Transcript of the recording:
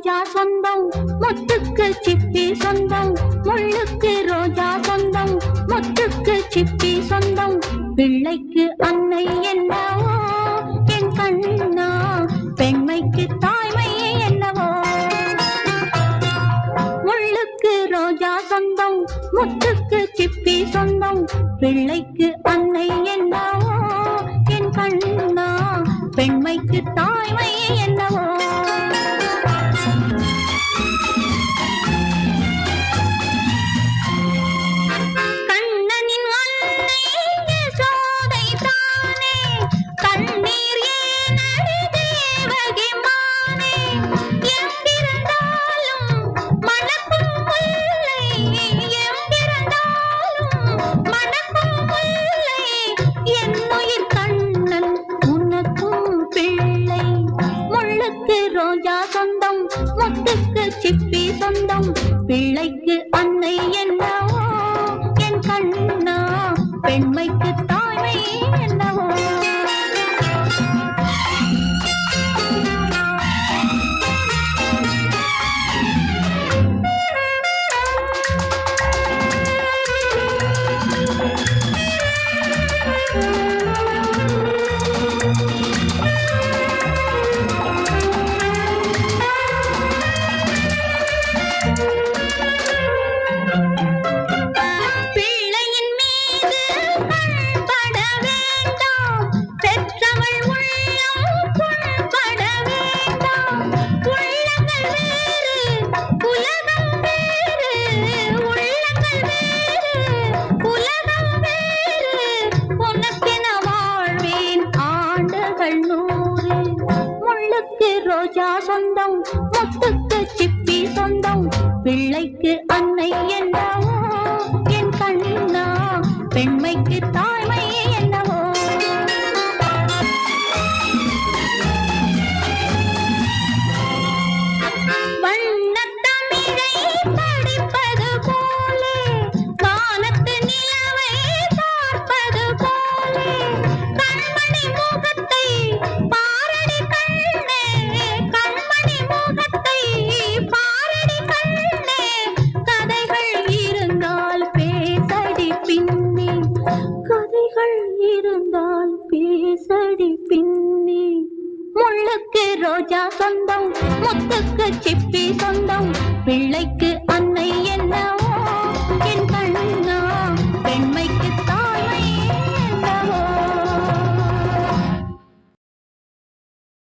ரோஜா சொந்தம் முத்துக்கு சிப்பி சொந்தம் முள்ளுக்கு ரோஜா சொந்தம் முத்துக்கு சிப்பி சொந்தம் பிள்ளைக்கு அன்னை என்னவோ என் கண்ணா பெண்மைக்கு தாய்மை என்னவோ முள்ளுக்கு ரோஜா சொந்தம் முத்துக்கு சிப்பி சொந்தம் பிள்ளைக்கு அன்னை என்னவோ என் கண்ணா பெண்மைக்கு தாய்மை என்னவோ கண்ணனின் அன்னை யசோதை தானே கண்ணீர் ஏனடி தேவகி மானே எங்கிருந்தாலும் மணக்கும் முல்லை எங்கிருந்தாலும் மணக்கும் முல்லை என்னுயிர் கண்ணன் உனக்கும் பிள்ளை முள்ளுக்கு ரோஜா சொந்தம் முத்துக்கு சிப்பி சொந்தம் பிள்ளைக்கு அன்னை என்னவோ என் கண்ணா பெண்மைக்கு தாய்மை என்னவோ பிள்ளையின் மீது கண்பட வேண்டாம் பெற்றவள் உள்ளம் புண்பட வேண்டாம் உள்ளங்கள் வேறு உலகம் வேறு உள்ளங்கள் வேறு உலகம் வேறு உனக்கென வாழ்வேன் ஆண்டுகள் 100 முள்ளுக்கு ரோஜா சொந்தம் முத்துக்கு சிப்பி சொந்தம் பிள்ளைக்கு அன்னை என்னவோ என் கண்ணா பெண்மைக்கு தாய்மை என்னவோ வண்ணத்தமிழை படிப்பது போலே வானத்து நிலவை பார்ப்பது போலே கண்மணி முகத்தை பாரடி கண்ணே கண்மணி முகத்தை பாரடி கண்ணே கதைகள் இருந்தால் பேசடி பின்னே கதைகள் இருந்தால் பேசடி பின்னே முள்ளுக்கு ரோஜா சொந்தம் முத்துக்கு சிப்பி சொந்தம் பிள்ளைக்கு அன்னை என்ன